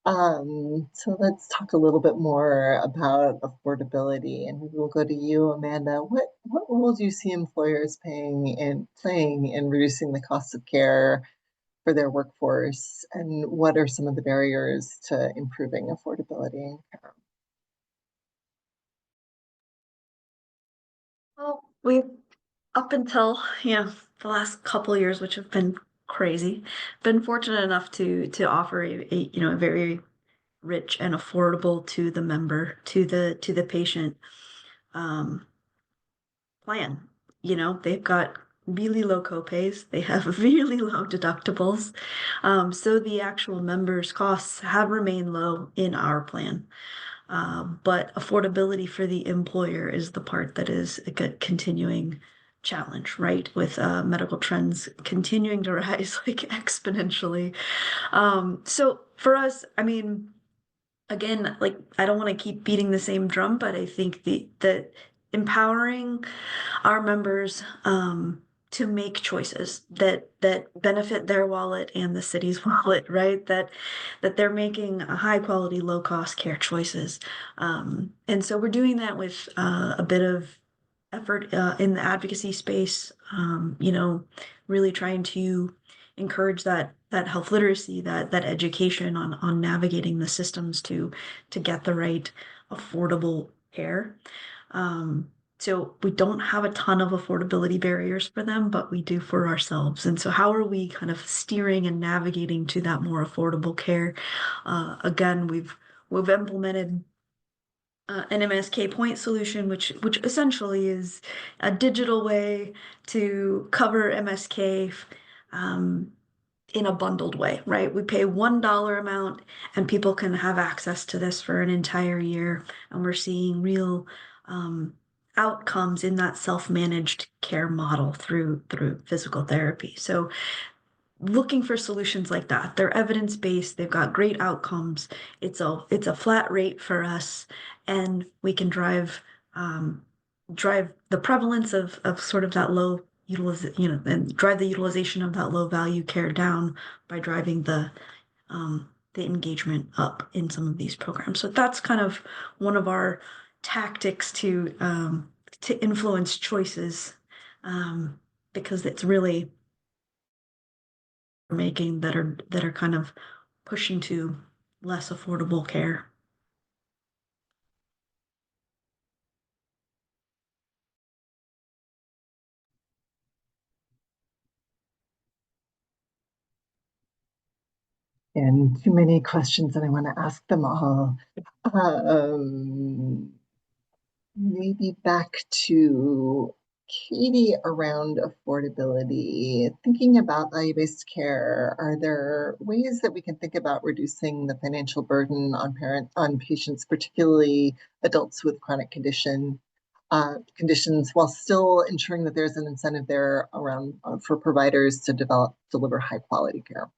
So let's talk a little bit more about affordability, and maybe we'll go to you, Amanda. What role do you see employers playing in reducing the cost of care for their workforce, and what are some of the barriers to improving affordability in care?
Well, we've up until the last couple of years, which have been crazy, been fortunate enough to offer a very rich and affordable to the member, to the patient plan. They've got really low copays. They have really low deductibles. So the actual members' costs have remained low in our plan. But affordability for the employer is the part that is a continuing challenge, right? With medical trends continuing to rise like exponentially. So for us, I mean, again, like I don't want to keep beating the same drum, but I think that empowering our members to make choices that benefit their wallet and the city's wallet, right? That they're making a high quality, low cost care choices. And so we're doing that with a bit of effort in the advocacy space, you know, really trying to encourage that health literacy, that education on navigating the systems to get the right affordable care. So we don't have a ton of affordability barriers for them, but we do for ourselves. And so how are we kind of steering and navigating to that more affordable care? Again, we've implemented an MSK point solution, which essentially is a digital way to cover MSK in a bundled way, right? We pay $1 amount and people can have access to this for an entire year. And we're seeing real outcomes in that self-managed care model through physical therapy. So looking for solutions like that. They're evidence-based, they've got great outcomes. It's a flat rate for us, and we can drive the prevalence of sort of that low utilization, you know, and drive the utilization of that low value care down by driving the engagement up in some of these programs. So that's kind of one of our tactics to influence choices, because it's really making that are kind of pushing to less affordable care.
And too many questions, and I want to ask them all. Maybe back to Katie around affordability. Thinking about value-based care, are there ways that we can think about reducing the financial burden on patients, particularly adults with chronic conditions, while still ensuring that there's an incentive there around for providers to deliver high quality care?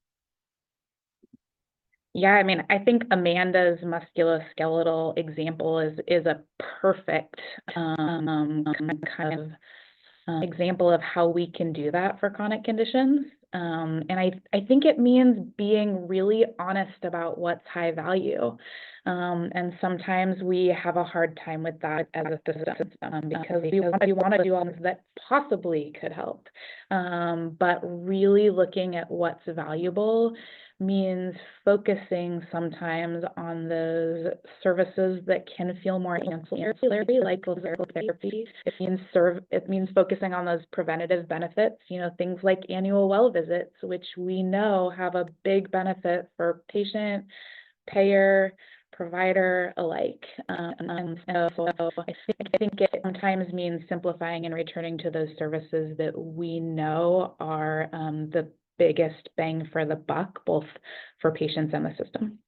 Yeah, I mean, I think Amanda's musculoskeletal example is a perfect kind of example of how we can do that for chronic conditions. And I think it means being really honest about what's high value. And sometimes we have a hard time with that as a system because we want to do all things that possibly could help. But really looking at what's valuable means focusing sometimes on those services that can feel more ancillary, like physical therapy. It means focusing on those preventative benefits, you know, things like annual well visits, which we know have a big benefit for patient, payer, provider alike. And so I think it sometimes means simplifying and returning to those services that we know are the biggest bang for the buck, both for patients and the system.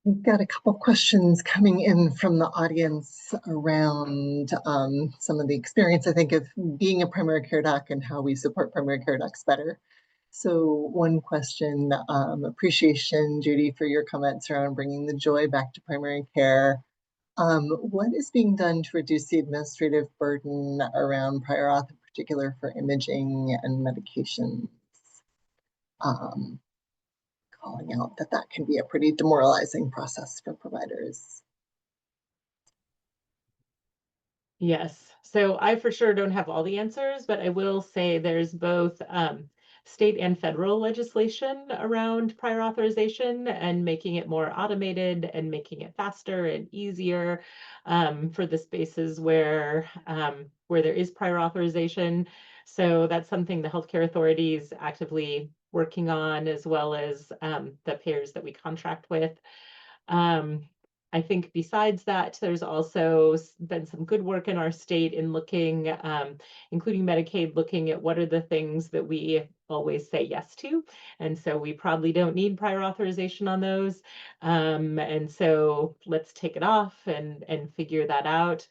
We've got a couple questions coming in from the audience around some of the experience, I think, of being a primary care doc and how we support primary care docs better. So one question, appreciation, Judy, for your comments around bringing the joy back to primary care. What is being done to reduce the administrative burden around prior auth, in particular for imaging and medications? Calling out that can be a pretty demoralizing process for providers.
Yes, so I for sure don't have all the answers, but I will say there's both state and federal legislation around prior authorization and making it more automated and making it faster and easier for the spaces where there is prior authorization. So that's something the healthcare authority is actively working on, as well as the payers that we contract with. I think besides that, there's also been some good work in our state in looking, including Medicaid, looking at what are the things that we always say yes to. And so we probably don't need prior authorization on those. And so let's take it off and figure that out.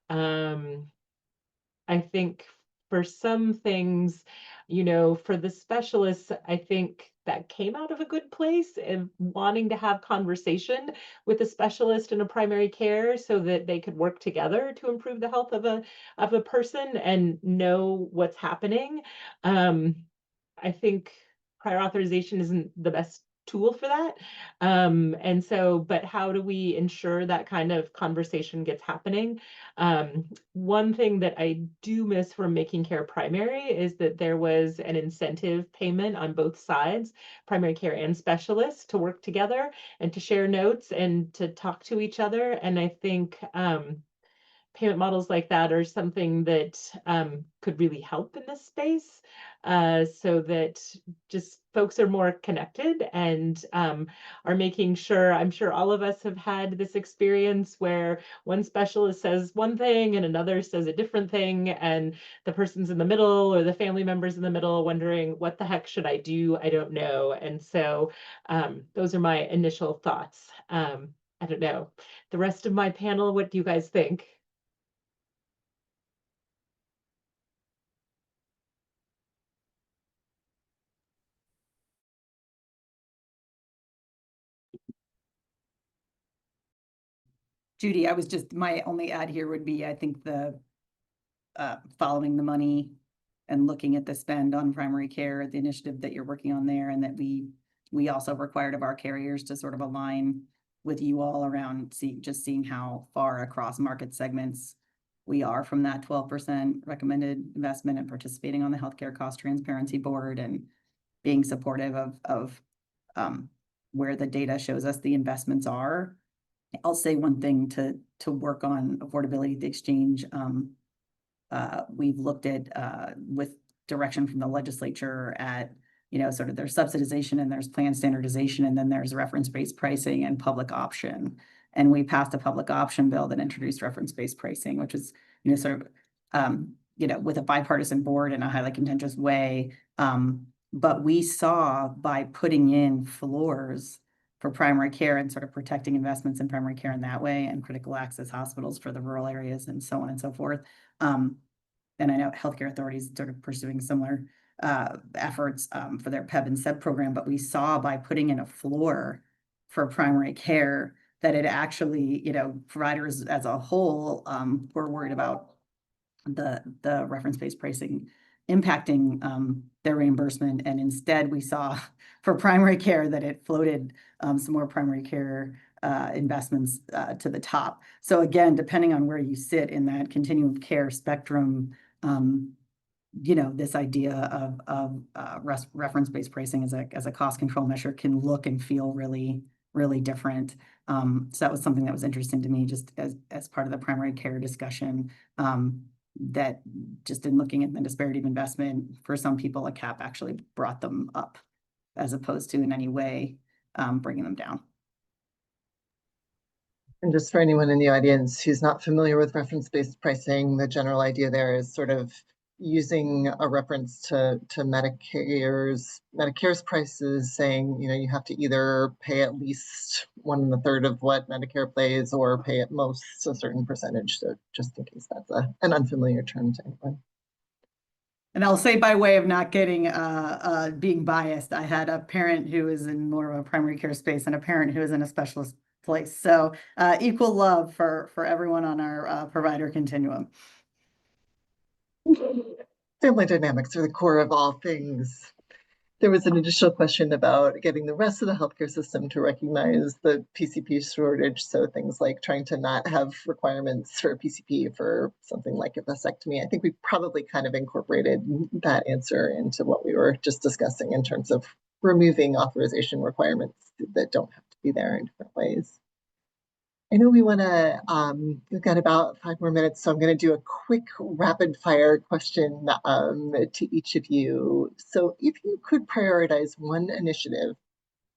I think for some things, for the specialists, I think that came out of a good place of wanting to have conversation with a specialist in a primary care so that they could work together to improve the health of a person and know what's happening. I think prior authorization isn't the best tool for that. And so, but how do we ensure that kind of conversation gets happening? One thing that I do miss from Making Care Primary is that there was an incentive payment on both sides, primary care and specialists, to work together and to share notes and to talk to each other. And I think payment models like that are something that could really help in this space, so that just folks are more connected and are making sure. I'm sure all of us have had this experience where one specialist says one thing and another says a different thing, and the person's in the middle or the family member's in the middle wondering, what the heck should I do? I don't know. And so those are my initial thoughts. I don't know. The rest of my panel, what do you guys think?
Judy, my only add here would be, I think the following the money and looking at the spend on primary care, the initiative that you're working on there, and that we also required of our carriers to sort of align with you all around seeing how far across market segments we are from that 12% recommended investment and participating on the Healthcare Cost Transparency Board and being supportive of where the data shows us the investments are. I'll say one thing to work on affordability at the exchange. We've looked at with direction from the legislature at sort of there's subsidization and there's plan standardization, and then there's reference-based pricing and public option. And we passed a public option bill that introduced reference-based pricing, which is sort of with a bipartisan board in a highly contentious way. But we saw, by putting in floors for primary care and sort of protecting investments in primary care in that way, and critical access hospitals for the rural areas and so on and so forth. And I know healthcare authorities sort of pursuing similar efforts for their PEB and SEB program, but we saw, by putting in a floor for primary care, that it actually, providers as a whole were worried about the reference-based pricing impacting their reimbursement. And instead we saw for primary care that it floated some more primary care investments to the top. So again, depending on where you sit in that continuum of care spectrum, this idea of reference-based pricing as a cost control measure can look and feel really, really different. So that was something that was interesting to me, just as part of the primary care discussion, that just in looking at the disparity of investment, for some people, a cap actually brought them up as opposed to in any way bringing them down.
And just for anyone in the audience who's not familiar with reference-based pricing, the general idea there is sort of using a reference to Medicare's prices, saying, you have to either pay at least 1/3 of what Medicare pays or pay at most a certain percentage. So just in case that's an unfamiliar term to anyone.
And I'll say, by way of not getting being biased, I had a parent who is in more of a primary care space and a parent who is in a specialist place. So equal love for everyone on our provider continuum.
Family dynamics are the core of all things. There was an additional question about getting the rest of the healthcare system to recognize the PCP shortage. So things like trying to not have requirements for a PCP for something like a vasectomy. I think we probably kind of incorporated that answer into what we were just discussing in terms of removing authorization requirements that don't have to be there in different ways. I know we want to, we've got about 5 more minutes, so I'm going to do a quick rapid fire question to each of you. So if you could prioritize one initiative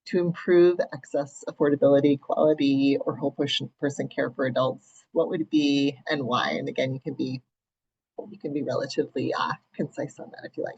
to improve access, affordability, quality, or whole person care for adults, what would it be and why? And again, you can be relatively concise on that if you like.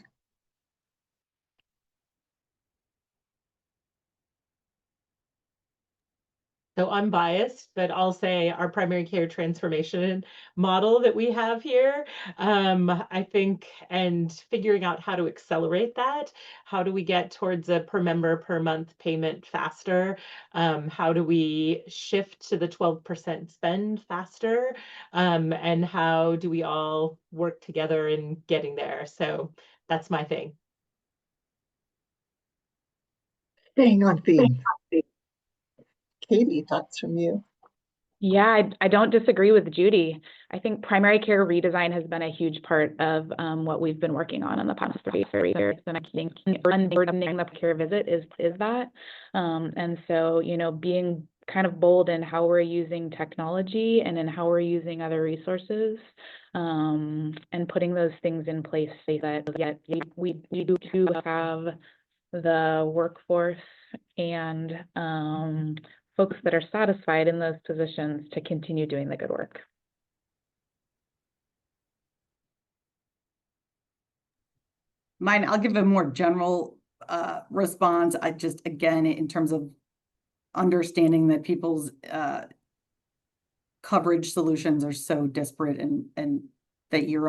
So I'm biased, but I'll say our primary care transformation model that we have here, I think, and figuring out how to accelerate that. How do we get towards a per member per month payment faster? How do we shift to the 12% spend faster? And how do we all work together in getting there? So that's my thing.
Staying on theme. Katie, thoughts from you?
Yeah, I don't disagree with Judy. I think primary care redesign has been a huge part of what we've been working on in the past 3 years. And I think running the care visit is that. And so, you know, being kind of bold in how we're using technology and in how we're using other resources, and putting those things in place so that we do have the workforce and folks that are satisfied in those positions to continue doing the good work.
Mine, I'll give a more general response. I just, again, in terms of understanding that people's coverage solutions are so disparate, and that you're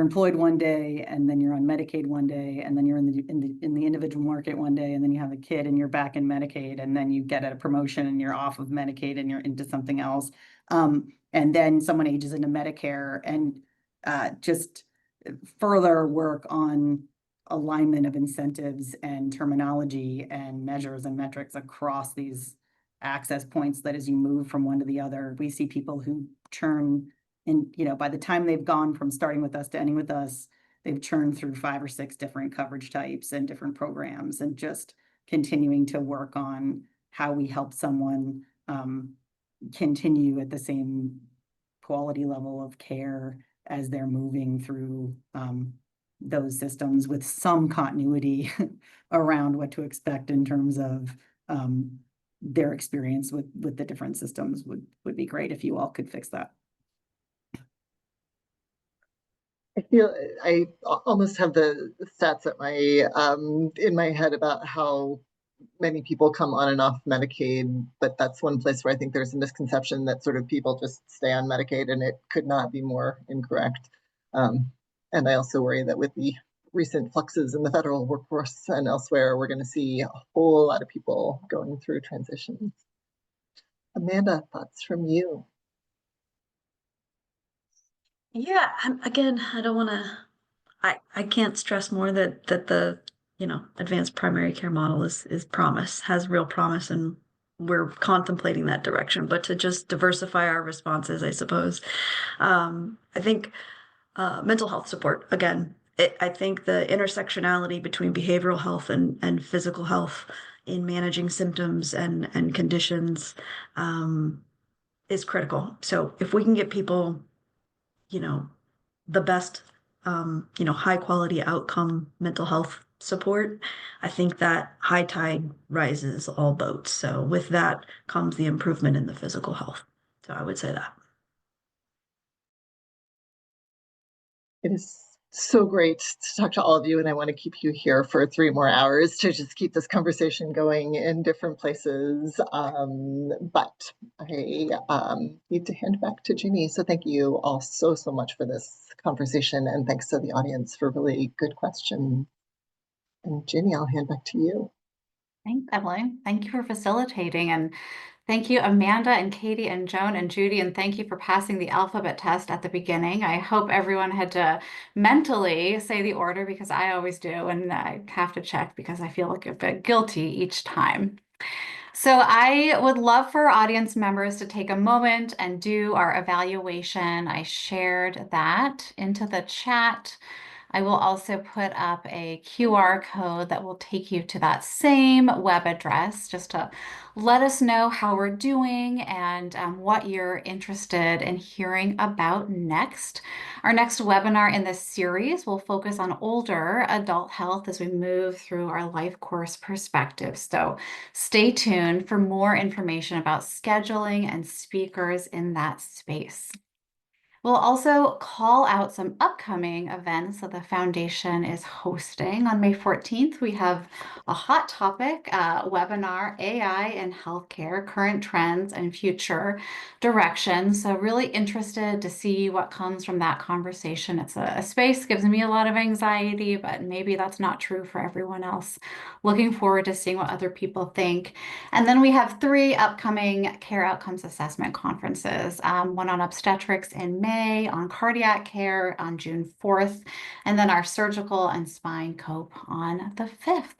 employed one day and then you're on Medicaid one day, and then you're in the individual market one day, and then you have a kid and you're back in Medicaid, and then you get a promotion and you're off of Medicaid and you're into something else. And then someone ages into Medicare, and just further work on alignment of incentives and terminology and measures and metrics across these access points, that as you move from one to the other, we see people who churn in, you know, by the time they've gone from starting with us to ending with us, they've churned through 5 or 6 different coverage types and different programs, and just continuing to work on how we help someone continue at the same quality level of care as they're moving through those systems, with some continuity around what to expect in terms of their experience with the different systems would be great if you all could fix that.
I feel I almost have the stats at my in my head about how many people come on and off Medicaid, but that's one place where I think there's a misconception that sort of people just stay on Medicaid, and it could not be more incorrect. And I also worry that with the recent fluxes in the federal workforce and elsewhere, we're going to see a whole lot of people going through transitions. Amanda, thoughts from you?
Yeah, again, I don't want to. I can't stress more that the advanced primary care model is has real promise, and we're contemplating that direction. But to just diversify our responses, I suppose. I think mental health support again. I think the intersectionality between behavioral health and physical health in managing symptoms and conditions is critical. So if we can get people, the best, high quality outcome mental health support, I think that high tide rises all boats. So with that comes the improvement in the physical health. So I would say that.
It is so great to talk to all of you, and I want to keep you here for 3 more hours to just keep this conversation going in different places. But I need to hand back to Ginny. So thank you all so much for this conversation, and thanks to the audience for really good questions. And Ginny, I'll hand back to you.
Thanks, Evelyn. Thank you for facilitating, and thank you, Amanda and Katie and Joan and Judy, and thank you for passing the alphabet test at the beginning. I hope everyone had to mentally say the order, because I always do, and I have to check because I feel like a bit guilty each time. So I would love for our audience members to take a moment and do our evaluation. I shared that into the chat. I will also put up a QR code that will take you to that same web address just to let us know how we're doing and what you're interested in hearing about next. Our next webinar in this series will focus on older adult health as we move through our life course perspective. So stay tuned for more information about scheduling and speakers in that space. We'll also call out some upcoming events that the foundation is hosting. On May 14th, we have a hot topic webinar, AI in healthcare, current trends and future directions. So really interested to see what comes from that conversation. It's a space, gives me a lot of anxiety, but maybe that's not true for everyone else. Looking forward to seeing what other people think. And then we have 3 upcoming care outcomes assessment conferences, one on obstetrics in May, on cardiac care on June 4th, and then our surgical and spine COPE on the 5th.